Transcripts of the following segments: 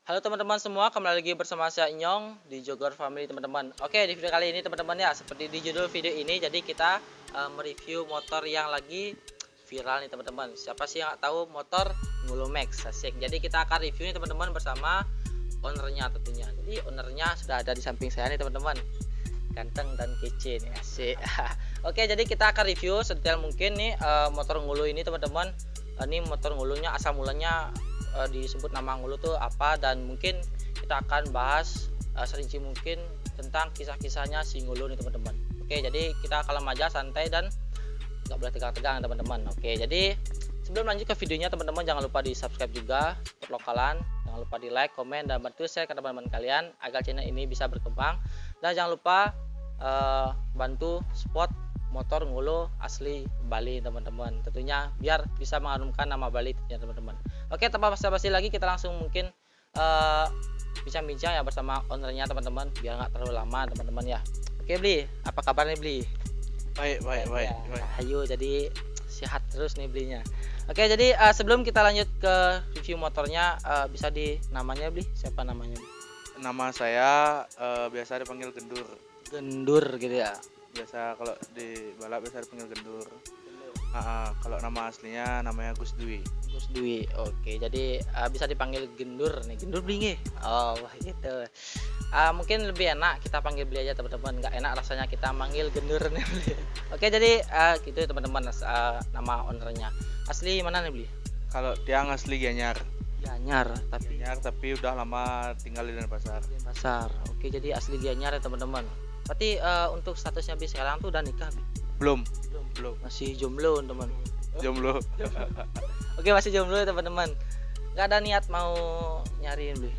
Halo teman-teman semua, kembali lagi bersama saya Inyong di Jogor Family teman-teman. Oke, di video kali ini teman-teman ya, seperti di judul video ini, jadi kita mereview motor yang lagi viral nih teman-teman. Siapa sih yang nggak tahu motor Ngulu Max, asik. Jadi kita akan review nih teman-teman bersama ownernya tentunya. Jadi ownernya sudah ada di samping saya nih teman-teman, ganteng dan kece nih, asik. Oke, jadi kita akan review sedetail mungkin nih motor Ngulu ini teman-teman. Ini motor Ngulunya asal mulanya disebut nama Ngulu tuh apa, dan mungkin kita akan bahas serinci mungkin tentang kisah-kisahnya si Ngulu nih teman-teman. Oke, jadi kita kalem aja, santai, dan nggak boleh tegang-tegang teman-teman. Oke, jadi sebelum lanjut ke videonya teman-teman, jangan lupa di subscribe juga support lokalan, jangan lupa di like, komen, dan bantu share ke teman-teman kalian agar channel ini bisa berkembang, dan jangan lupa bantu support motor Ngulu asli Bali teman-teman, tentunya biar bisa mengharumkan nama Bali tentunya teman-teman. Oke, tanpa basa-basi lagi kita langsung mungkin bincang-bincang ya bersama ownernya teman-teman, biar nggak terlalu lama teman-teman ya. Oke Bli, apa kabarnya Bli? Baik. Ya, ayo, jadi sehat terus nih Blinya. Oke, jadi sebelum kita lanjut ke review motornya, bisa di namanya Bli, siapa namanya Bli? Nama saya biasa dipanggil Gendur. Gendur gitu ya. Biasa kalau di balap biasa dipanggil Gendur. Kalau nama aslinya namanya Gus Dwi. Gus Dwi. Oke, jadi bisa dipanggil Gendur nih. Gendur Bli. Oh, gitu. Mungkin lebih enak kita panggil Bli aja teman-teman. Nggak enak rasanya kita manggil Gendur nih Bli. Oke, jadi gitu ya teman-teman, nama ownernya. Asli mana nih Bli? Kalau dia asli Gianyar. Gianyar, tapi udah lama tinggal di Denpasar. Denpasar. Oke, jadi asli Gianyar ya teman-teman. Berarti untuk statusnya Bli sekarang tuh udah nikah Bli? Belum. Masih jomblo teman. Jomblo. Oke, masih jomblo ya teman-teman. Nggak ada niat mau nyariin Bli?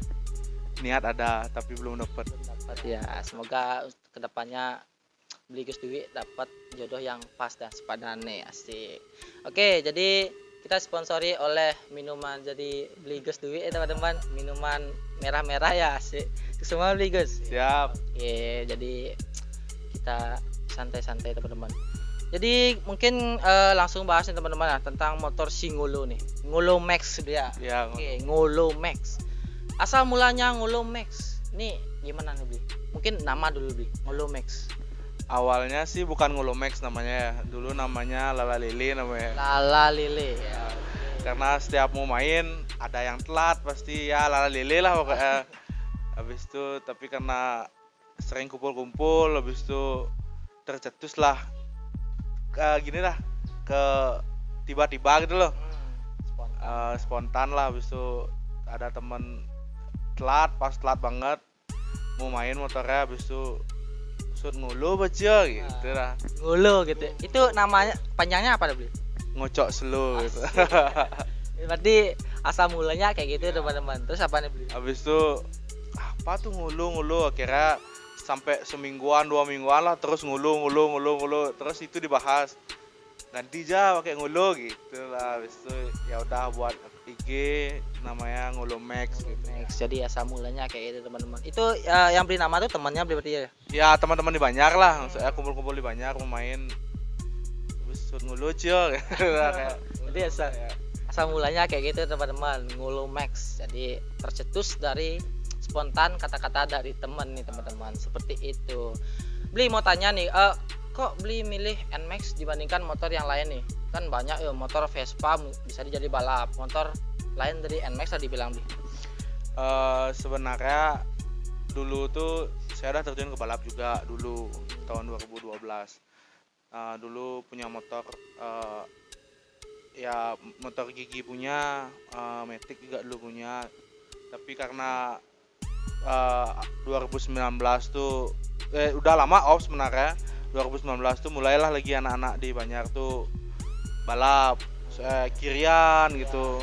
Niat ada tapi belum dapat. Dapat ya, semoga kedepannya Bli Gus Dwi dapat jodoh yang pas dan sepadan nih, asik. Oke, jadi kita sponsori oleh minuman jadi Bli Gus Dwi teman-teman, minuman merah-merah ya, asik. Semua Bli Gus. Siap. Oke, jadi kita santai-santai teman-teman. Jadi mungkin langsung bahas nih teman-teman ya, tentang motor si Ngulu nih, Ngulu Max dia. Ya. Oke, Ngulu Max. Asal mulanya Ngulu Max. Nih gimana nih Bli? Mungkin nama dulu Bli, Ngulu Max. Awalnya sih bukan Ngulu Max namanya ya. Dulu namanya Lala Lili namanya. Lala Lili. Ya. Karena setiap mau main ada yang telat pasti ya Lala Lili lah pokoknya. Habis itu tapi karena sering kumpul-kumpul, habis itu tercetus lah gini lah, ke tiba-tiba gitu loh. Spontan lah, habis itu ada temen telat banget mau main motornya, habis itu sud Ngulu baca gitu lah. Ngulu gitu. Itu namanya panjangnya apa Bli? Ngocok slow gitu. Berarti asal mulanya kayak gitu teman-teman. Terus apa nih Bli? Habis itu apa tuh Ngulu akhirnya sampai semingguan 2 mingguan lah terus Ngulu terus itu dibahas ganti aja pakai Ngulu gitu lah. Habis itu ya udah buat IG namanya Ngulu Max gitu. Max. Jadi asal mulanya kayak gitu teman-teman. Itu yang beri nama tuh temannya Bli berarti ya? Ya teman-teman di Banjar lah, saya kumpul-kumpul di Banjar mau main. Habis itu Ngulu cio gitu lah kayak. Jadi asal mulanya kayak gitu teman-teman, Ngulu Max. Jadi tercetus dari spontan kata-kata dari teman nih teman-teman, seperti itu. Bli mau tanya nih, kok Bli milih NMAX dibandingkan motor yang lain nih? Kan banyak ya motor Vespa bisa dijadi balap, motor lain dari NMAX tadi bilang Bli. Sebenarnya dulu tuh saya udah terjun ke balap juga dulu tahun 2012. Dulu punya motor ya motor Gigi punya, Matic juga dulu punya. Tapi karena 2019 tuh udah lama off sebenarnya. 2019 tuh mulailah lagi anak-anak di Banjar tuh balap kirian gitu.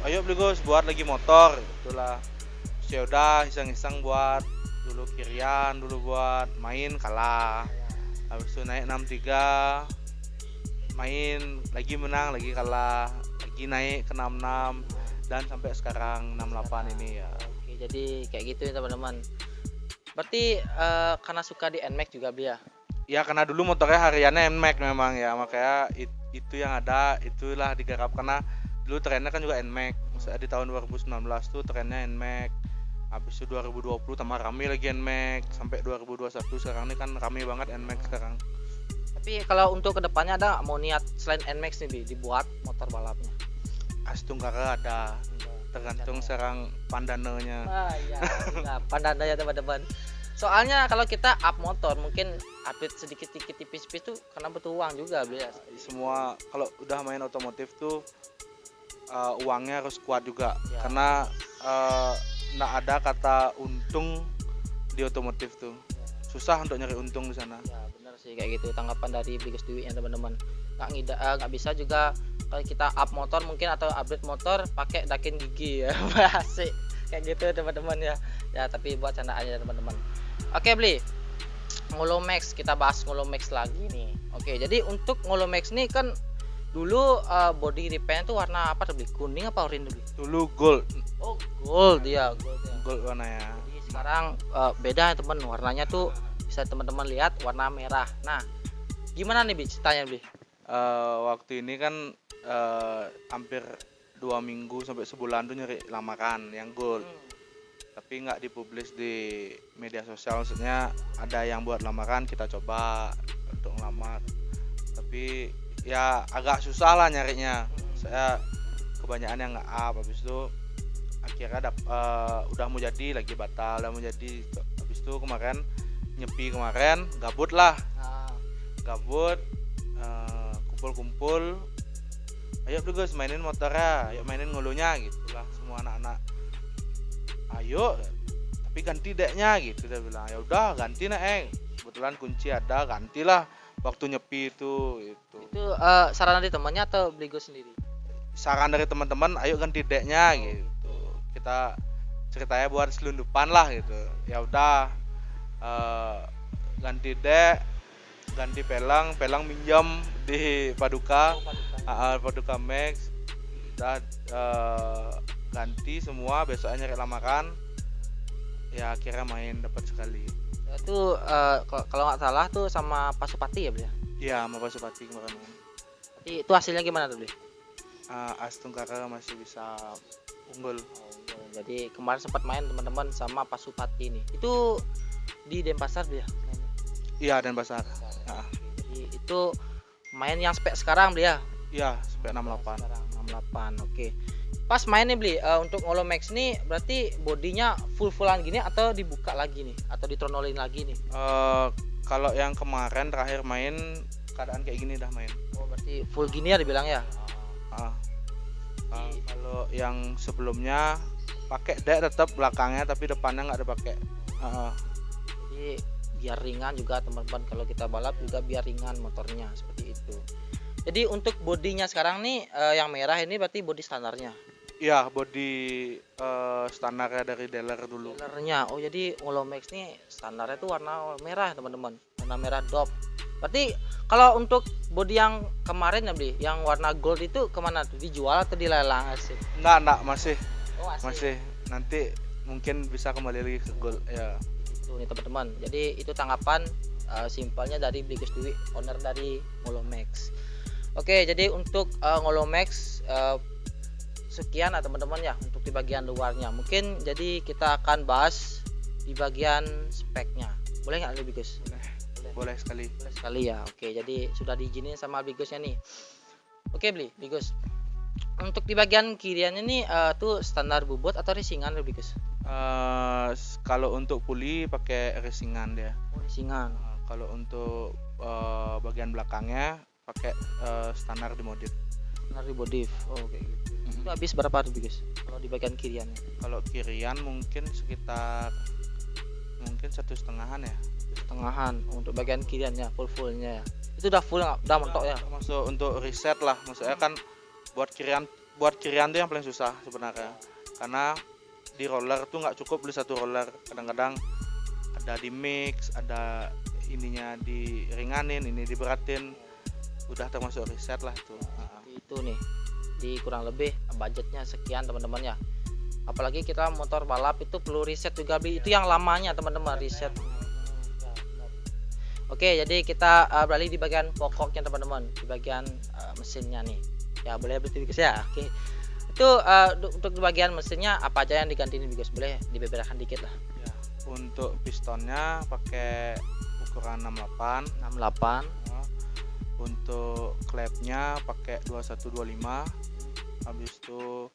Ayo beli Gus buat lagi motor itulah. Ya udah iseng-iseng buat dulu kirian, dulu buat main kalah. Habis itu naik 63 main lagi menang lagi kalah, lagi naik ke 66 dan sampai sekarang 68 ini ya. Jadi kayak gitu ya teman-teman. Berarti karena suka di NMAX juga Bli ya? Ya karena dulu motornya hariannya NMAX memang ya, makanya itu yang ada itulah digarap karena dulu trennya kan juga NMAX. Di tahun 2019 tuh trennya NMAX. Habis itu 2020 tambah rame lagi NMAX sampai 2021 sekarang ini kan rame banget NMAX sekarang. Tapi kalau untuk kedepannya ada nggak mau niat selain NMAX nih Bi, dibuat motor balapnya? Astung Kara ada, tergantung sekarang pandananya. Iya, nah, pandanda ya teman-teman. Soalnya kalau kita up motor mungkin update sedikit-sedikit tipis-tipis tuh karena butuh uang juga Bi ya. Semua kalau udah main otomotif tuh uangnya harus kuat juga, Ya. karena nggak ada kata untung di otomotif tuh. Susah untuk nyari untung di sana. Ya benar sih kayak gitu tanggapan dari Bigus Dewi ya teman-teman. Nggak bisa juga kalau kita up motor mungkin atau update motor pakai dakin gigi ya. Asik kayak gitu teman-teman ya. Ya tapi buat candaan aja teman-teman. Oke Bli, Ngolomax, kita bahas Ngolomax lagi nih. Oke, jadi untuk Ngolomax nih kan dulu body repaint tuh warna apa tuh Bli? Kuning apa oranye Bli? Dulu gold, Oh gold ya, gold ya. gold warnanya. Jadi sekarang beda ya teman, warnanya tuh bisa teman-teman lihat warna merah. Nah, gimana nih Bi ceritanya Bi? Waktu ini kan hampir 2 minggu sampai sebulan tuh nyari lamaran yang gold, tapi nggak dipublish di media sosial. Maksudnya ada yang buat lamaran, kita coba untuk ngelamar, tapi ya agak susah lah nyarinya. Saya kebanyakan yang nggak up, habis itu akhirnya udah mau jadi lagi batal, udah mau jadi. Habis itu kemarin nyepi, kemarin gabut lah, Nah, gabut, kumpul-kumpul, ayo dulu guys mainin motornya, ayo mainin ngulunya gitulah semua anak-anak. Ayo, tapi ganti deknya gitu, dia bilang. Ya udah ganti nah, kebetulan kunci ada, gantilah waktu nyepi itu. itu saran dari temannya atau beli gue sendiri? Saran dari teman-teman, ayo ganti deknya gitu. Kita ceritanya buat selundupan lah gitu. Ya udah, ganti dek, ganti pelang minjam di Paduka, Paduka Max. Udah ganti semua, besoknya nyari lamaran. Ya akhirnya main dapat sekali. Itu kalau nggak salah tuh sama Pasupati ya Bli? Iya, sama Pasupati kemarin. Tapi itu hasilnya gimana tuh Bli? Astung Kara masih bisa unggul. Jadi kemarin sempat main teman-teman sama Pasupati nih. Itu di Denpasar Bli ya? Mainnya? Iya, dan Pasar. Jadi itu main yang spek sekarang Bli ya? Iya, sampai 68. Sekarang 68. Oke. Pas main nih Bli, untuk Ngolomax nih berarti bodinya full-fullan gini atau dibuka lagi nih atau ditronolin lagi nih? Kalau yang kemarin terakhir main keadaan kayak gini dah main. Oh, berarti full gini ya dibilang ya? Kalau yang sebelumnya pakai dek tetap belakangnya, tapi depannya nggak ada pakai. Jadi biar ringan juga teman-teman, kalau kita balap juga biar ringan motornya seperti itu. Jadi untuk bodinya sekarang nih yang merah ini berarti bodi standarnya. Iya, body standarnya dari dealer dulu. Dealernya. Oh, jadi Ngolomax nih standarnya tuh warna merah teman-teman, warna merah dop. Berarti kalau untuk bodi yang kemarin ya Bli, yang warna gold itu kemana tuh? Dijual atau dilelang sih? Enggak, masih. Oh, Masih. Nanti mungkin bisa kembali lagi ke gold ya. Itu nih teman-teman. Jadi itu tanggapan simpelnya dari Bigus Dewi, owner dari Ngolomax. Oke, jadi untuk Ngolomax sekian teman-teman ya untuk di bagian luarnya. Mungkin jadi kita akan bahas di bagian speknya. Boleh nggak Bigus? Boleh sekali. Boleh sekali ya. Oke, jadi sudah diizinin sama Bigusnya nih. Oke Bigus. Untuk di bagian kiriannya nih tuh standar bobot atau racingan Bigus? Kalau untuk puli pakai racingan dia. Oh, racingan. Kalau untuk bagian belakangnya pakai standar dimodif. Standar dimodif. Oh, kayak gitu. Itu habis berapa tuh Bigus? Kalau di bagian kiriannya? Kalau kirian mungkin sekitar 1,5-an ya. Setengahan untuk bagian kiriannya fullnya ya. Itu udah full nggak? Udah mentok ya? Termasuk untuk reset lah. Maksudnya kan buat kirian tuh yang paling susah sebenarnya. Karena di roller tuh nggak cukup beli satu roller. Kadang-kadang ada di mix, ada ininya diringanin, ini diberatin. Udah termasuk reset lah itu. Itu nih. Di kurang lebih budgetnya sekian teman-teman ya. Apalagi kita motor balap itu perlu riset juga Bli. Itu yang lamanya teman-teman, riset. Oke, jadi kita beralih di bagian pokoknya teman-teman, di bagian mesinnya nih. Ya boleh berarti Bigus ya. Oke. Itu untuk di bagian mesinnya apa aja yang diganti nih Bigos? Boleh dibeberkan dikit lah. Ya, untuk pistonnya pakai ukuran 68. 68. Ya. Untuk klepnya pakai 2125. Habis itu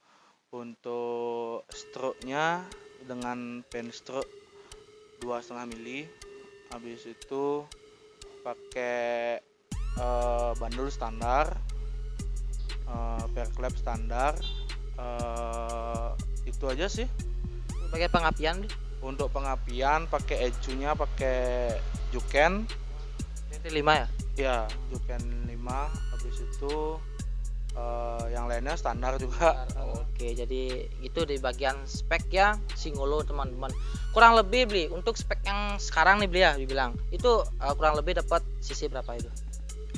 untuk stroke-nya dengan pen stroke 2,5 mili. Habis itu pakai bandul standar, per klep standar. Itu aja sih. Sebagai pengapian nih. Untuk pengapian pakai ecunya pakai Juken. Ini 5 ya? Ya, Juken 5. Habis itu yang lainnya standar juga. Oke, jadi itu di bagian spek ya Singolo teman-teman. Kurang lebih beli untuk spek yang sekarang nih beli ya dibilang. Itu kurang lebih dapat sisi berapa itu?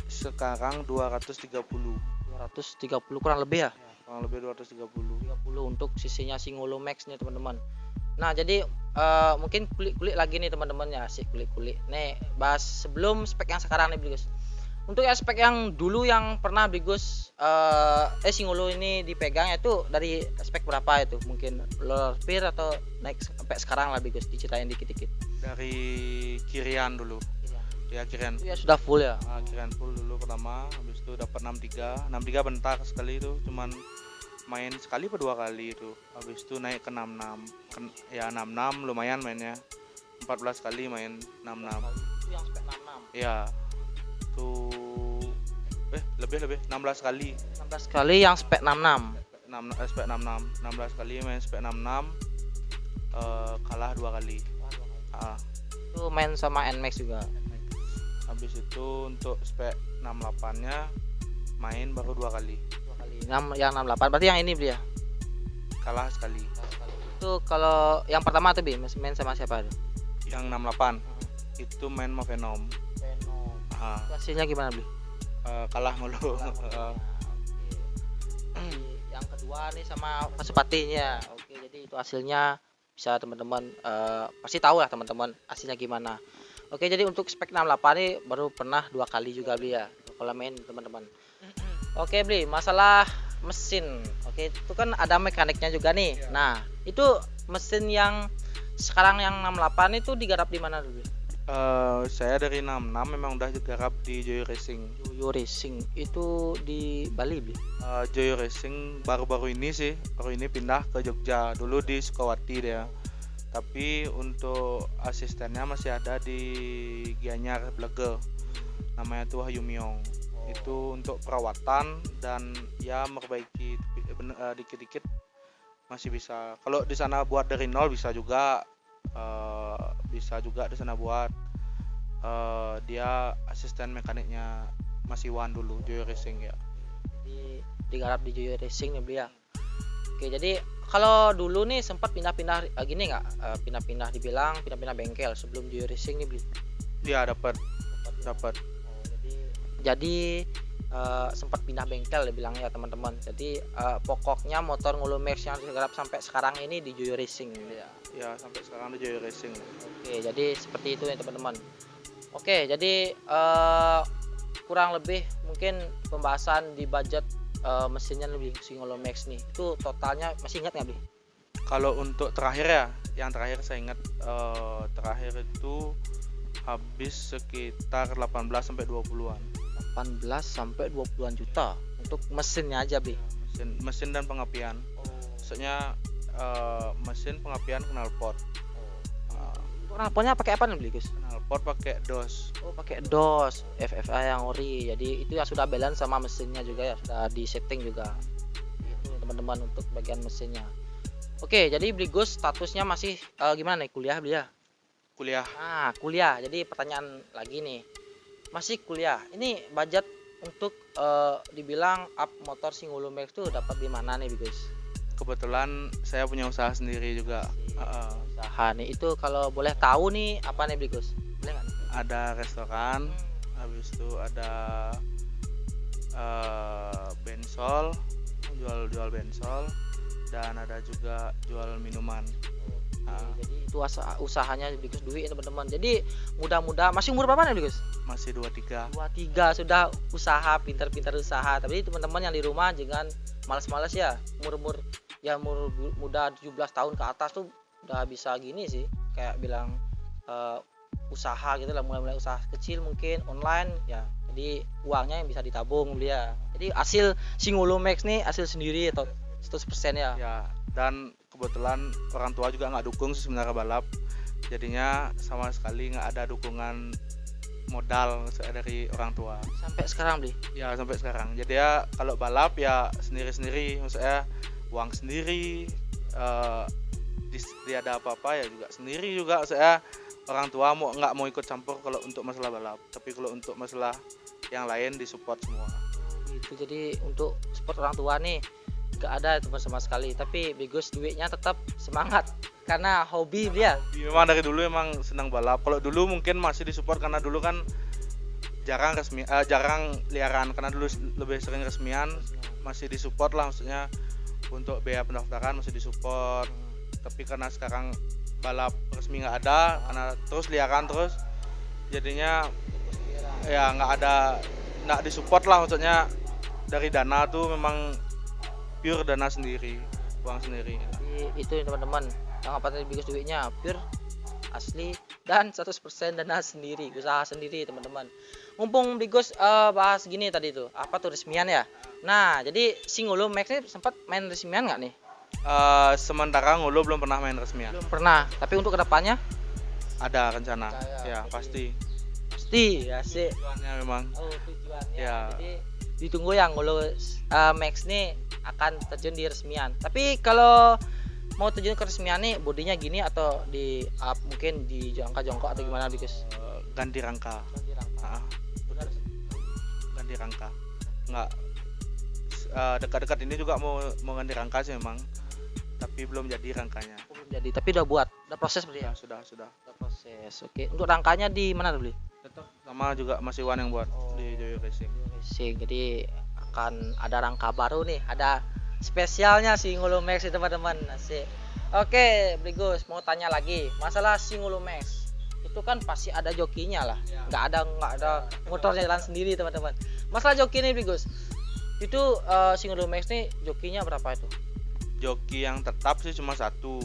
Sekarang 230. 230 kurang lebih ya? Kurang lebih 230. 30 untuk sisinya Singolo Max nih teman-teman. Nah, jadi mungkin kulik-kulik lagi nih teman-teman ya, sih kulik-kulik. Nih, bahas sebelum spek yang sekarang nih Bli Gus. Untuk aspek yang dulu yang pernah Bli Gus Singolo ini dipegang itu dari aspek berapa itu? Mungkin lower speed atau naik sampai sekarang lah Bli Gus, diceritain dikit-dikit. Dari kirian dulu. Ya, kirian. Itu ya sudah full ya. Kirian full dulu pertama, habis itu dapat 63. 63 bentar sekali itu, cuman main sekali atau 2 kali itu. Habis itu naik ke 66. Ya 66 lumayan mainnya. 14 kali main 66. Itu yang spek 66. Ya. Tuh lebih 16 kali. 16 kali yang spek 66. Spek 66. 16 kali main spek 66. Kalah 2 kali. Itu main sama Nmax juga. Habis itu untuk spek 68-nya main baru 2 kali. 2 kali. Yang 68 berarti yang ini beli ya? Kalah sekali. Itu kalau yang pertama tuh main sama siapa tuh? Yang 68 itu main sama Venom. Hasilnya gimana beli? Kalah mulu. Yang kedua nih sama Pasupatinya. Oke, jadi itu hasilnya bisa teman-teman pasti tahu lah teman-teman hasilnya gimana. Oke, jadi untuk spek 68 ini baru pernah 2 kali juga beli ya kalau main teman-teman. Oke beli masalah mesin. Oke, itu kan ada mekaniknya juga nih. Nah, itu mesin yang sekarang yang 68 itu digarap di mana dulu? Saya dari 66 memang udah digarap di Joyo Racing. Joyo Racing itu di Bali beli. Joyo Racing baru-baru ini sih, baru ini pindah ke Jogja. Dulu di Sukawati dia. Tapi untuk asistennya masih ada di Gianyar Blege. Namanya tuh Wahyu Miong. Itu untuk perawatan dan ya memperbaiki dikit-dikit masih bisa. Kalau di sana buat dari nol bisa juga. Bisa juga di sana buat. Dia asisten mekaniknya Mas Iwan dulu Joyo Racing ya. Digarap di Joyo Racing nih beli ya. Oke, jadi kalau dulu nih sempat pindah-pindah gini nggak? Pindah-pindah dibilang pindah-pindah bengkel sebelum Joyo Racing nih beli. Iya dapat. Jadi sempat pindah bengkel dibilang ya teman-teman. Jadi pokoknya motor Ngolo Max yang digarap sampai sekarang ini di Joyo Racing ya. Ya sampai sekarang di Joyo Racing. Oke, jadi seperti itu ya teman-teman. Oke, jadi kurang lebih mungkin pembahasan di budget mesinnya lebih Ngolo Max nih. Itu totalnya masih ingat nggak beli? Kalau untuk terakhir ya, yang terakhir saya ingat terakhir itu habis sekitar 18 sampai 20-an. 18 sampai 20-an juta untuk mesinnya aja beli. Mesin dan pengapian. Maksudnya mesin pengapian knalpot. Knalpotnya pakai apa nih beli Gus? Knalpot pakai DOS. Oh, pakai DOS FFA yang ori. Jadi itu ya sudah balance sama mesinnya juga ya, sudah di setting juga. Itu teman-teman untuk bagian mesinnya. Oke, jadi beli Gus statusnya masih gimana nih kuliah beli ya? Kuliah. Nah, kuliah. Jadi pertanyaan lagi nih. Masih kuliah. Ini budget untuk dibilang up motor Ngolo Max tuh dapat di mana nih Gus? Kebetulan saya punya usaha sendiri juga. Usaha nih itu kalau boleh tahu nih apa nih Gus? Boleh nggak? Ada restoran, habis itu ada bensol, jual bensol, dan ada juga jual minuman. Jadi itu usahanya Bigus Dwi teman-teman. Jadi mudah-mudahan masih umur berapa nih Bigus? Masih 23. 23 sudah usaha, pintar-pintar usaha. Tapi teman-teman yang di rumah jangan malas-malas ya. Umur muda 17 tahun ke atas tuh udah bisa gini sih. Kayak bilang usaha gitu lah, mulai usaha kecil mungkin online ya. Jadi uangnya yang bisa ditabung dia. Jadi hasil Singolo Max nih hasil sendiri atau 100% ya. Ya, dan kebetulan orang tua juga nggak dukung sih sebenarnya balap. Jadinya sama sekali nggak ada dukungan modal dari orang tua. Sampai sekarang beli. Ya sampai sekarang. Jadi ya kalau balap ya sendiri-sendiri, maksudnya uang sendiri. Dia ada apa-apa ya juga sendiri juga. Saya orang tua nggak mau ikut campur kalau untuk masalah balap. Tapi kalau untuk masalah yang lain disupport semua. Gitu. Jadi untuk support orang tua nih gak ada teman sama sekali. Tapi Bigus duitnya tetap semangat karena hobi dia. Memang dari dulu emang senang balap. Kalau dulu mungkin masih disupport karena dulu kan jarang liaran, karena dulu lebih sering resmian, masih disupport lah, maksudnya untuk biaya pendaftaran masih disupport. Tapi karena sekarang balap resmi nggak ada, karena terus liaran terus, jadinya ya nggak disupport lah, maksudnya dari dana tuh memang pure dana sendiri, uang sendiri. Jadi itu teman-teman yang apa tadi Bigus duitnya pure asli dan 100% dana sendiri, usaha sendiri teman-teman. Mumpung Bigus bahas gini tadi tuh apa tuh resmian ya. Nah jadi Singolo Max ini sempat main resmian nggak nih? Sementara Ngulu belum pernah main resmian. Belum pernah, tapi untuk kedepannya ada rencana. Ya pasti ya sih. Tujuannya memang. Oh tujuannya. Ya. Jadi ditunggu yang Ngulu Max nih akan terjun di resmian. Tapi kalau mau terjun ke resmian nih bodinya gini atau di mungkin di jongkok atau gimana Bigus? Ganti rangka. Benar. Ganti rangka. Nggak dekat-dekat ini juga mau ganti rangka sih memang. Tapi belum jadi rangkanya. Belum jadi, tapi udah proses berarti ya? Sudah. Udah proses. Oke. Untuk rangkanya di mana beli? Tetap sama juga masih Wan yang buat di Joyo Racing. Jadi akan ada rangka baru nih, ada spesialnya Singolo Max teman-teman. Asik. Oke, Bigus mau tanya lagi masalah Singolo Max. Itu kan pasti ada jokinya lah. Nggak ada motornya jalan sendiri teman-teman. Masalah joki nih Bigus. Itu Singolo Max nih jokinya berapa itu? Joki yang tetap sih cuma satu.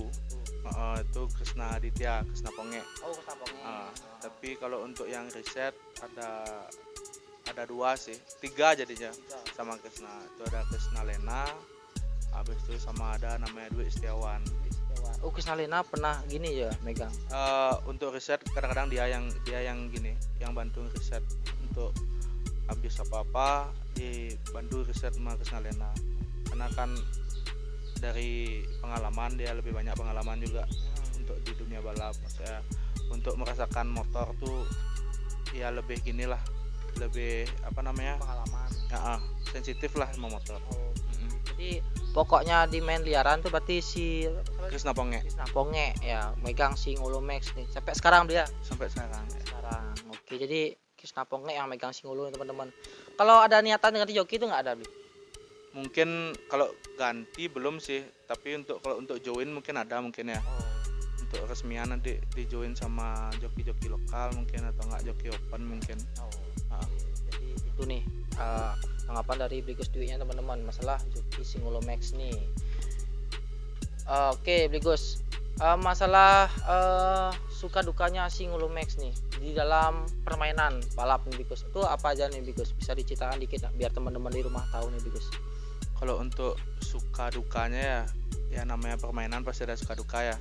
Itu Krisna Aditya, Krisna Ponge. Oh, Krisna Ponge. Tapi kalau untuk yang riset ada dua sih, tiga jadinya sama Krisna. Itu ada Krisna Lena, habis itu sama ada namanya Dwi Setiawan. Oh, Krisna Lena pernah gini ya megang. Untuk riset kadang-kadang dia yang gini, yang bantu riset untuk habis apa-apa dibantu riset sama Krisna Lena. Karena kan dari pengalaman dia lebih banyak pengalaman juga untuk di dunia balap, maksudnya untuk merasakan motor tuh ya lebih gini lah, lebih apa namanya Pengalaman. Ya, sensitif lah sama motor. Jadi pokoknya di main liaran tuh berarti si Krisna Ponge ya megang Singolo Max nih sampai sekarang dia. Sampai sekarang. Oke, jadi Krisna Ponge yang megang Singolo nih teman-teman. Kalau ada niatan ganti joki itu nggak ada Bli? Mungkin kalau ganti belum sih, tapi kalau untuk join mungkin ada mungkin ya. Untuk resmian nanti di join sama joki-joki lokal mungkin, atau enggak joki open mungkin. Jadi itu nih tanggapan dari Bigus Dwi-nya teman-teman masalah joki Singolo Max nih. Oke Bigus, masalah suka dukanya Singolo Max nih di dalam permainan balap nih Bigus, itu apa aja nih Bigus? Bisa diceritakan dikit biar teman-teman di rumah tahu nih Bigus. Kalau untuk suka dukanya ya namanya permainan pasti ada suka duka ya.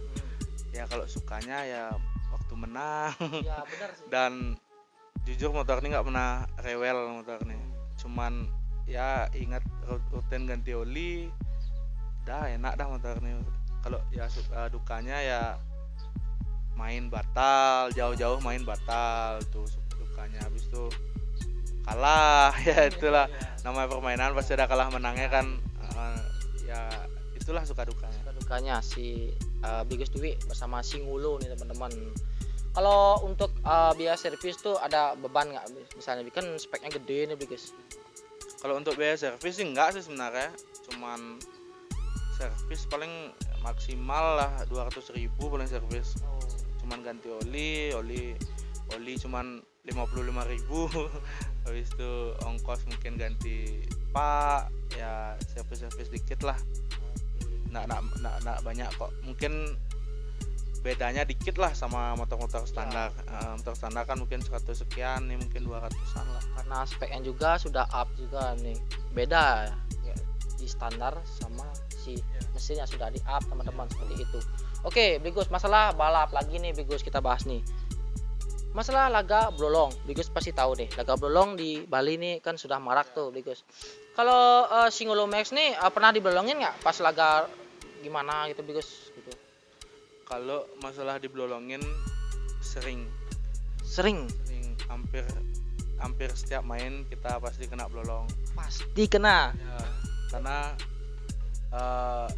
Ya kalau sukanya ya waktu menang. Ya benar sih. Dan jujur motor ini nggak pernah rewel motor ini. Cuman ya ingat rutin ganti oli, dah enak dah motor ini. Kalau ya suka dukanya ya main batal, jauh-jauh main batal tuh dukanya. Habis itu kalah ya itulah namanya permainan, pasti ada kalah menangnya kan. Ya itulah suka dukanya si Bigus Dwi bersama Singolo nih teman-teman. Kalau untuk biaya servis tuh ada beban nggak? Misalnya kan speknya gede nih Bigus. Kalau untuk biaya servis sih enggak sih sebenarnya, cuman servis paling maksimal lah 200.000 paling servis. Cuman ganti oli cuman 55.000. Habis itu ongkos mungkin ganti pak ya, servis dikit lah, nggak banyak kok, mungkin bedanya dikit lah sama motor-motor standar. Motor standar kan mungkin 100 sekian, nih mungkin 200-an lah. Karena speknya juga sudah up juga nih, beda ya, di standar sama si mesin yang sudah di up teman-teman, seperti itu. Oke Bigus, masalah balap lagi nih Bigus, kita bahas nih masalah laga blolong. Bigus pasti tahu deh, laga blolong di Bali nih kan sudah marak tuh Bigus. Kalau Singolo Max nih pernah diblolongin nggak pas laga gimana gitu Bigus gitu? Kalau masalah diblolongin sering hampir setiap main kita pasti kena blolong. Pasti kena Ya, karena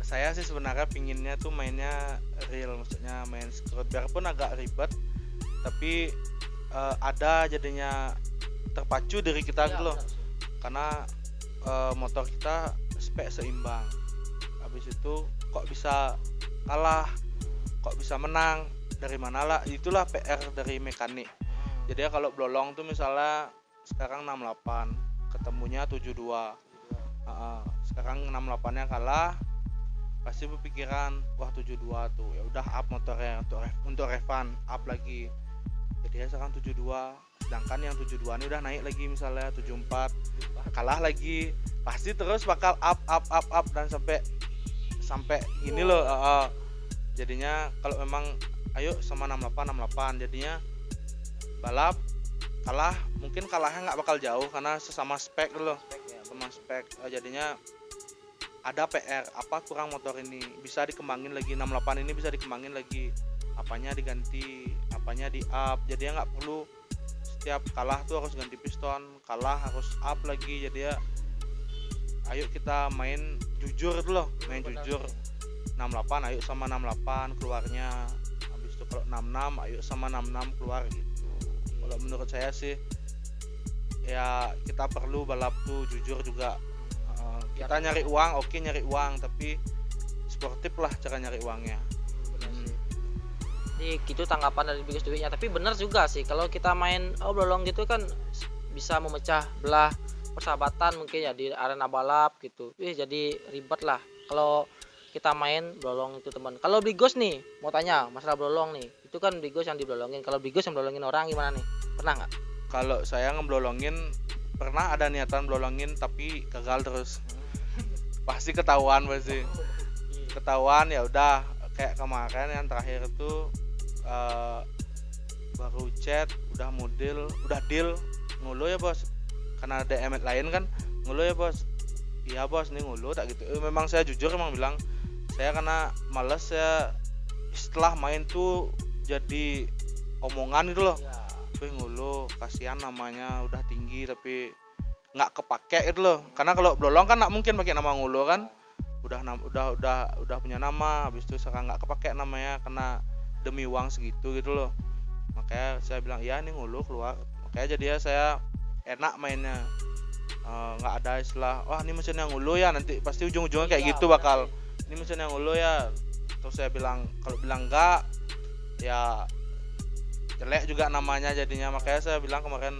saya sih sebenarnya pinginnya tuh mainnya real, maksudnya main scrot biarpun agak ribet, tapi ada jadinya terpacu dari kita gitu loh. Karena motor kita spek seimbang, habis itu kok bisa kalah, kok bisa menang, dari mana lah, itulah PR dari mekanik. Jadi ya kalau blolong tuh misalnya sekarang 68 ketemunya 72, sekarang 68-nya kalah, pasti berpikiran wah 72 tuh ya udah up motornya untuk revan up lagi. Jadi ya sekarang 72, sedangkan yang 72 ini udah naik lagi misalnya 74, kalah lagi, pasti terus bakal up dan sampai gini loh. Jadinya kalau memang ayo sama 68 jadinya balap kalah, mungkin kalahnya nggak bakal jauh karena sesama spek loh, sama spek. Jadinya ada PR, apa kurang motor ini, bisa dikembangin lagi, 68 ini bisa dikembangin lagi, apanya diganti, apanya di up. Jadinya nggak perlu setiap kalah tuh harus ganti piston, kalah harus up lagi. Jadi ya ayo kita main jujur tuh loh, main jujur. 68 ayo sama 68 keluarnya, habis itu kalau 66 ayo sama 66 keluar gitu. Kalau menurut saya sih ya kita perlu balap tuh jujur juga. Kita nyari uang, oke nyari uang, tapi sportif lah cara nyari uangnya. Jadi gitu tanggapan dari Bigus duitnya. Tapi benar juga sih kalau kita main blolong gitu kan bisa memecah belah persahabatan mungkin ya di arena balap gitu. Jadi ribet lah kalau kita main blolong itu teman. Kalau Bigus nih mau tanya masalah blolong nih, itu kan Bigus yang diblolongin. Kalau Bigus yang blolongin orang gimana nih? Pernah nggak? Kalau saya ngeblolongin pernah ada niatan blolongin tapi gagal terus. Pasti ketahuan ya udah, kayak kemarin yang terakhir itu baru chat udah deal ngulu ya bos, karena ada emet lain kan, ngulu ya bos, iya bos nih ngulu tak gitu. Memang saya jujur emang bilang saya karena males ya, setelah main tuh jadi omongan gitu loh. Ngulu kasihan namanya udah tinggi tapi nggak kepake gitu loh. Karena kalau blolong kan nggak mungkin pakai nama ngulu kan, udah punya nama, habis itu sekarang nggak kepake namanya karena demi uang segitu gitu loh. Makanya saya bilang ya ini ngulu keluar. Makanya jadi ya saya enak mainnya, nggak ada istilah wah ini mesin yang ngulu ya, nanti pasti ujung-ujungnya kayak gitu bakal ini mesin yang ngulu ya. Terus saya bilang kalau bilang enggak ya jelek juga namanya jadinya. Makanya saya bilang kemarin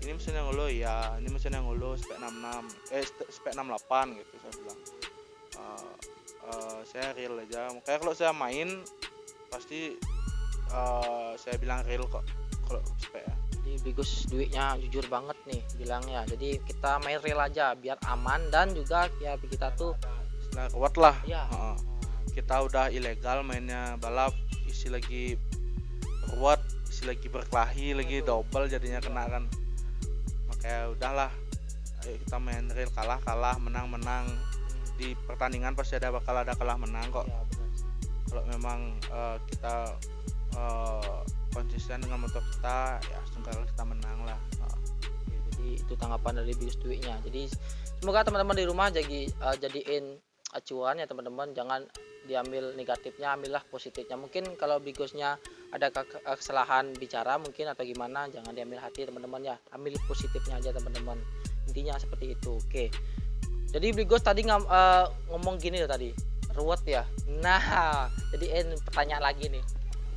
ini mesin yang ngulu ya, ini mesin yang ngulu spek 66 spek 68 gitu saya bilang. Saya real aja. Makanya kalau saya main pasti saya bilang real kok kalau spek ya. Jadi Bigus duitnya jujur banget nih bilangnya. Jadi kita main real aja biar aman dan juga ya kita tuh kuat lah. Ya. Kita udah ilegal mainnya balap, isi lagi ruwet, isi lagi berkelahi lagi double jadinya kena kan. Makanya udahlah, ayo kita main real, kalah menang di pertandingan pasti bakal ada kalah menang kok. Ya, kalau memang kita konsisten dengan motor kita ya semoga kita menang lah. Jadi itu tanggapan dari Bigus duitnya. Jadi semoga teman-teman di rumah jadiin acuan ya teman-teman, jangan diambil negatifnya, ambillah positifnya. Mungkin kalau Bigusnya ada kesalahan bicara mungkin atau gimana, jangan diambil hati teman-teman ya, ambil positifnya aja teman-teman, intinya seperti itu. Oke, jadi Bigus tadi ngomong gini loh tadi, ruwet ya. Nah, jadi pertanyaan lagi nih.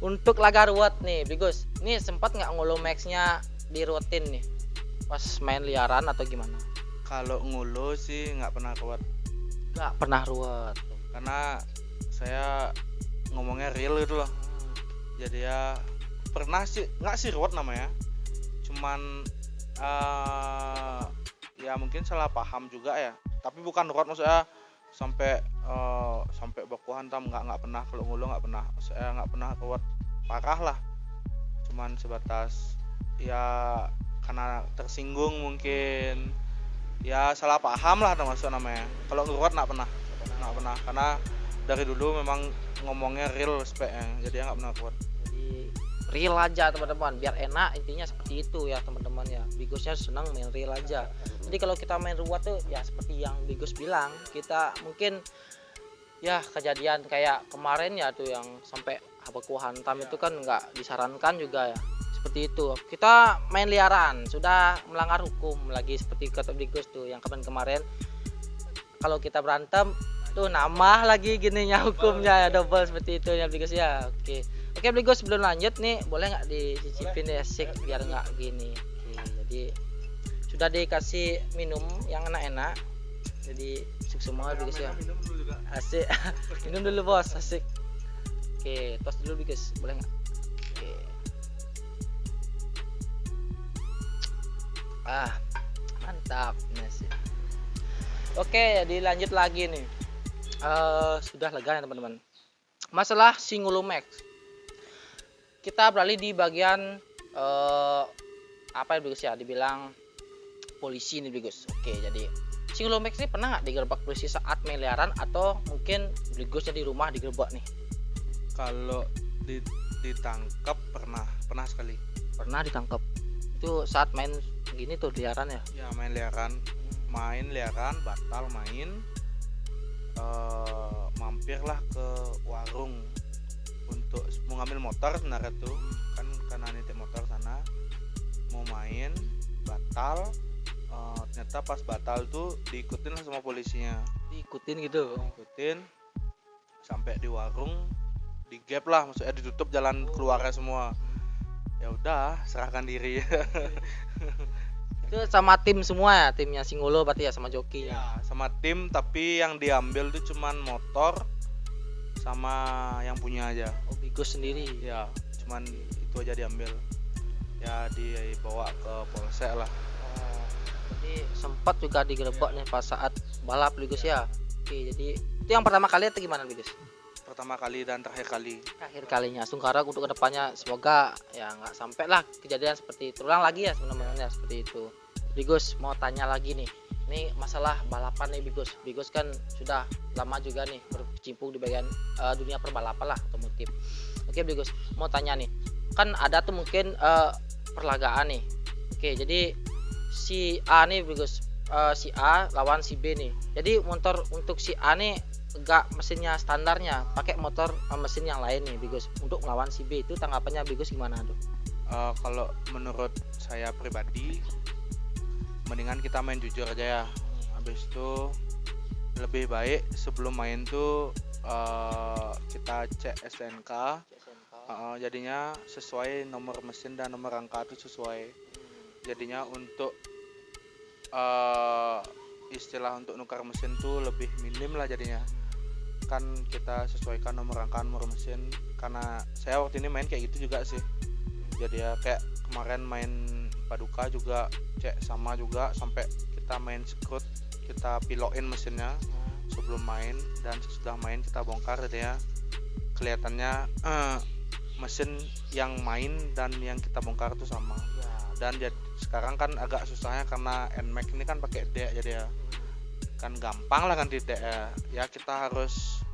Untuk laga ruwet nih, Bigus. Nih sempat nggak ngulu maxnya diruwetin nih? Pas main liaran atau gimana? Kalau ngulu sih nggak pernah kuat, Nggak pernah ruwet. karena saya ngomongnya real gitu loh. Jadi ya pernah sih, nggak sih ruwet namanya, cuman ya mungkin salah paham juga ya, tapi bukan ruwet maksudnya sampai sampai baku hantam, nggak pernah. Kalau ngulu nggak pernah, saya nggak pernah ruwet parah lah, cuman sebatas ya karena tersinggung mungkin, ya salah paham lah termasuk namanya. Kalau ngeruat nggak pernah, karena dari dulu memang ngomongnya real speknya, jadi nggak pernah kuat. Jadi real aja teman-teman, biar enak, intinya seperti itu ya teman-teman ya. Bigosnya senang main real aja. Jadi kalau kita main ruwet tuh ya seperti yang Bigos bilang, kita mungkin ya kejadian kayak kemarin ya tuh yang sampai baku hantam itu kan nggak disarankan juga ya. Seperti itu, kita main liaran sudah melanggar hukum lagi, seperti kata Bigos tuh yang kemarin kalau kita berantem tuh nambah lagi gininya hukumnya ya, double seperti itu ya Bigos ya. Oke Bigos, sebelum lanjut nih boleh nggak dicicipin ya sik biar nggak gini. Jadi sudah dikasih minum yang enak-enak, jadi suk semua Bigos ya. Asik. Minum dulu bos, asik. Oke, tos dulu Bigos, boleh nggak? Oke. Mantap nasi. Oke, dilanjut lagi nih. Sudah lega ya teman-teman. Masalah Singulumex. Kita beralih di bagian apa ya Bigos ya? Dibilang polisi nih Bigos. Oke, jadi Singulumex ini pernah nggak digerebek polisi saat miliaran, atau mungkin Bigosnya di rumah digerebek nih? Kalau ditangkap pernah sekali. Pernah ditangkap. Itu saat main gini tuh liaran ya? Ya main liaran, batal main, mampirlah ke warung untuk mau ngambil motor sebenarnya tuh, kan karena nitip motor sana, mau main, batal. Ternyata pas batal tuh diikutin lah sama polisinya. Diikutin gitu? Diikutin sampai di warung, di gap lah, maksudnya ditutup jalan keluarnya semua. Ya udah, serahkan diri. Itu sama tim semua ya, timnya Singulo berarti ya, sama jokinya? Ya, sama tim, tapi yang diambil tuh cuman motor sama yang punya aja. Oh, Bigos sendiri? Ya, cuman itu aja diambil. Ya dibawa ke polsek lah. Jadi sempat juga digerebek nih pas saat balap Bigos ya? Oke, jadi itu yang pertama kali atau gimana Bigos? Pertama kali dan terakhir kali. Terakhir kalinya. Sungkara untuk kedepannya semoga ya nggak sampai lah kejadian seperti terulang lagi ya sebenarnya, seperti itu. Bigos mau tanya lagi nih, ini masalah balapan nih Bigos. Bigos kan sudah lama juga nih berkecimpung di bagian dunia perbalapan lah, otomotif. Oke Bigos, mau tanya nih, kan ada tuh mungkin perlagaan nih. Oke, jadi si A nih Bigos, si A lawan si B nih. Jadi motor untuk si A nih enggak mesinnya standarnya, pakai motor mesin yang lain nih Bigos untuk melawan si B, itu tanggapannya Bigos gimana tuh? Kalau menurut saya pribadi, mendingan kita main jujur aja ya. Habis itu lebih baik sebelum main tuh kita cek STNK. Jadinya sesuai nomor mesin dan nomor rangka itu sesuai. Jadinya untuk istilah untuk nukar mesin tuh lebih minim lah jadinya. Kan kita sesuaikan nomor rangka, nomor mesin. Karena saya waktu ini main kayak gitu juga sih. Jadi ya kayak kemarin main Paduka juga cek sama juga, sampai kita main scrut, kita pilokin mesinnya sebelum main, dan sesudah main kita bongkar. Jadi ya kelihatannya mesin yang main dan yang kita bongkar itu sama. Dan sekarang kan agak susahnya karena NMAX ini kan pakai DEK, jadi ya kan gampang lah kan di DEK ya, kita harus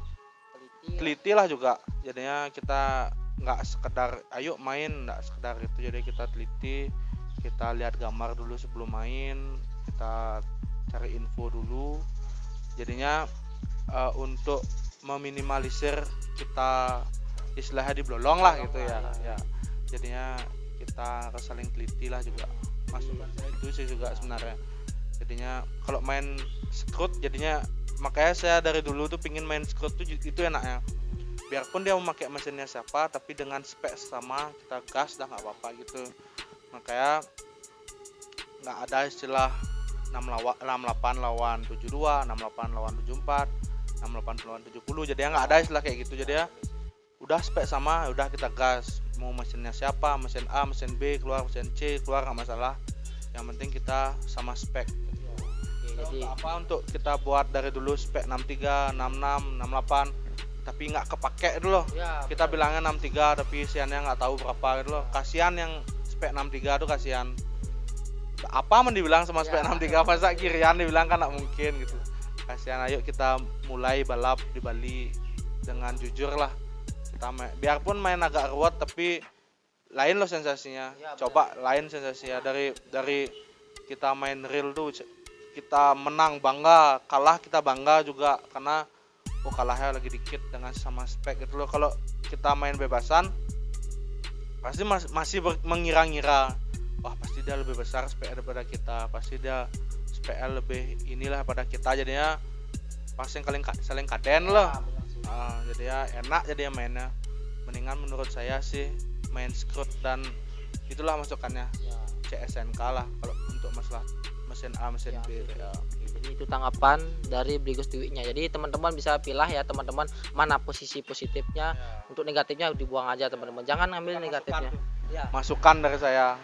teliti lah juga. Jadinya kita nggak sekedar ayo main, nggak sekedar itu, jadi kita teliti, kita lihat gambar dulu sebelum main, kita cari info dulu. Jadinya untuk meminimalisir kita istilahnya diblolong lah gitu ya. Jadinya kita harus saling teliti lah juga. Masukan saya itu sih juga sebenarnya. Jadinya kalau main scrut jadinya, makanya saya dari dulu tuh pingin main scrut tuh itu enaknya. Biarpun dia memakai mesinnya siapa, tapi dengan spek sama kita gas dah nggak apa-apa gitu. Makanya nggak ada istilah 68 lawan 72, 68 lawan 74, 68 lawan 70. Jadi ya nggak ada istilah kayak gitu. Jadi ya udah spek sama, udah kita gas. Mau mesinnya siapa, mesin A, mesin B keluar, mesin C keluar, nggak masalah. Yang penting kita sama spek. Jadi Apa untuk kita buat dari dulu spek 63, 66, 68, tapi nggak kepake itu loh. ya, Kita bilangnya 63 tapi isiannya nggak tahu berapa gitu loh. Kasihan yang spek 63 tuh kasihan. Apa mau dibilang sama spek Ya. 63, masa kirian dibilang kan nggak mungkin gitu. Kasihan, ayo kita mulai balap di Bali dengan jujur lah. Kita biarpun main agak ruwet tapi lain loh sensasinya. Ya, Coba lain sensasinya dari kita main real tuh, kita menang bangga, kalah kita bangga juga karena kalahnya lagi dikit dengan sama spek gitu loh. Kalau kita main bebasan pasti masih mengira-ngira, wah pasti dia lebih besar spek daripada kita, pasti dia spek lebih inilah pada kita, jadinya pasti saling kaden loh. Jadi ya enak jadi mainnya. Mendingan menurut saya sih main scrut dan itulah masukannya CSNK lah kalau untuk masalah mesin A, mesin B ya. Jadi itu tanggapan dari Bligus Dewi-nya. Jadi teman-teman bisa pilih ya teman-teman mana posisi positifnya. Untuk negatifnya dibuang aja teman-teman. Jangan ambil negatifnya. Ya. Masukan dari saya.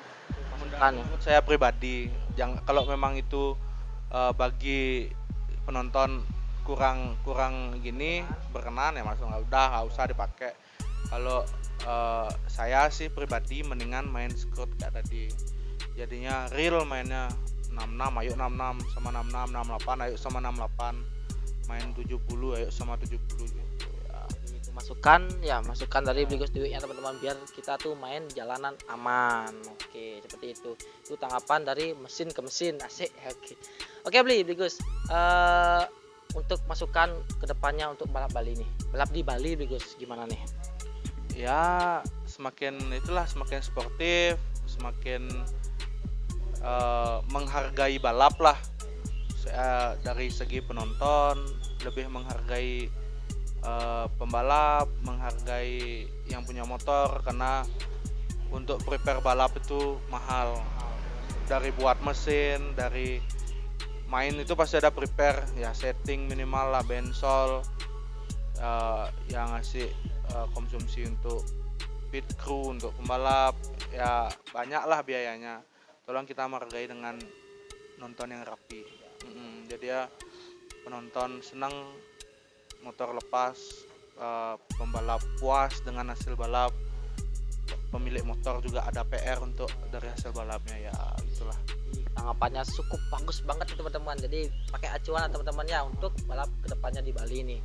Masukan. Menurut saya pribadi, kalau memang itu bagi penonton kurang gini berkenan ya masuk, nggak usah dipakai. Kalau saya sih pribadi mendingan main scrut kayak tadi, jadinya real mainnya 66 ayo 66 sama 66, 68 ayo sama 68, main 70 ayo sama 70 gitu ya. Jadi itu masukan dari Bligus Dewi-nya teman-teman, biar kita tuh main jalanan aman. Oke, seperti itu. Itu tanggapan dari mesin ke mesin, asik. Oke, Bligus. Untuk masukan kedepannya untuk balap Bali nih, balap di Bali Bligus gimana nih? Ya semakin sportif, semakin menghargai balap lah. Saya dari segi penonton lebih menghargai pembalap, menghargai yang punya motor, karena untuk prepare balap itu mahal. Dari buat mesin, dari main itu pasti ada prepare ya, setting minimal lah, bensol, yang ngasih konsumsi untuk pit crew, untuk pembalap ya, banyak lah biayanya. Tolong kita menghargai dengan nonton yang rapi. Jadi ya penonton senang, motor lepas, pembalap puas dengan hasil balap, pemilik motor juga ada PR untuk dari hasil balapnya ya, itulah. Tanggapannya cukup bagus banget teman-teman. Jadi pakai acuan teman-teman ya untuk balap kedepannya di Bali ini.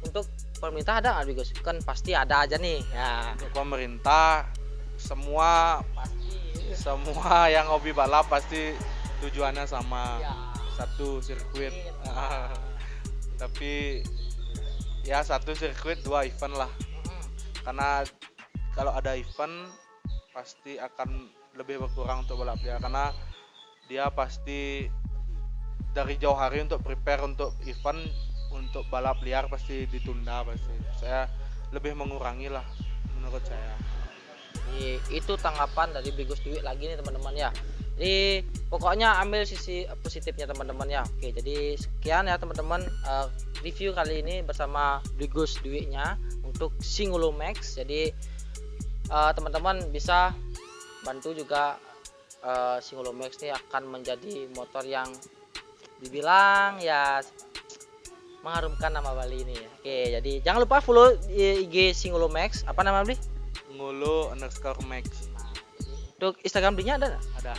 Untuk pemerintah ada nggak Bligus? Kan pasti ada aja nih ya. Untuk pemerintah semua yang hobi balap pasti tujuannya sama, satu sirkuit. Tapi ya satu sirkuit 2 event lah. Karena kalau ada event pasti akan lebih berkurang untuk balap dia, karena dia pasti dari jauh hari untuk prepare untuk event, untuk balap liar pasti ditunda pasti. Saya lebih mengurangi lah menurut saya. Itu tanggapan dari Bligus Dewi lagi nih teman-teman ya. Jadi pokoknya ambil sisi positifnya teman-teman ya. Oke, jadi sekian ya teman-teman review kali ini bersama Bligus Dewi-nya untuk Singulo Max. Jadi teman-teman bisa bantu juga Singulo Max ini akan menjadi motor yang dibilang ya mengharumkan nama Bali ini ya. Oke, jadi jangan lupa follow IG Singulo Max. Apa nama Bli? Ngulu_max. Untuk Instagram Blinya ada nggak? Ada.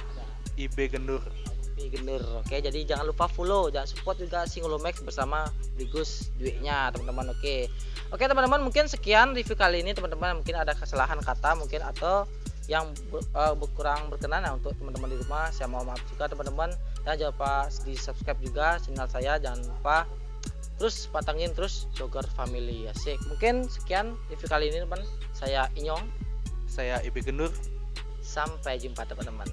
IB Gendur. Gendur. Oke, jadi jangan lupa follow, jangan support juga Singulo Max bersama Bligus Dewi-nya teman-teman. Oke teman-teman, mungkin sekian review kali ini teman-teman. Mungkin ada kesalahan kata mungkin atau yang kurang berkenan ya untuk teman-teman di rumah. Saya mohon maaf juga teman-teman, dan jangan lupa di subscribe juga channel saya, jangan lupa terus patangin terus Jogor Family. Asik. Mungkin sekian review kali ini teman. Saya Inyong, saya IB Gendur. sampai jumpa teman-teman.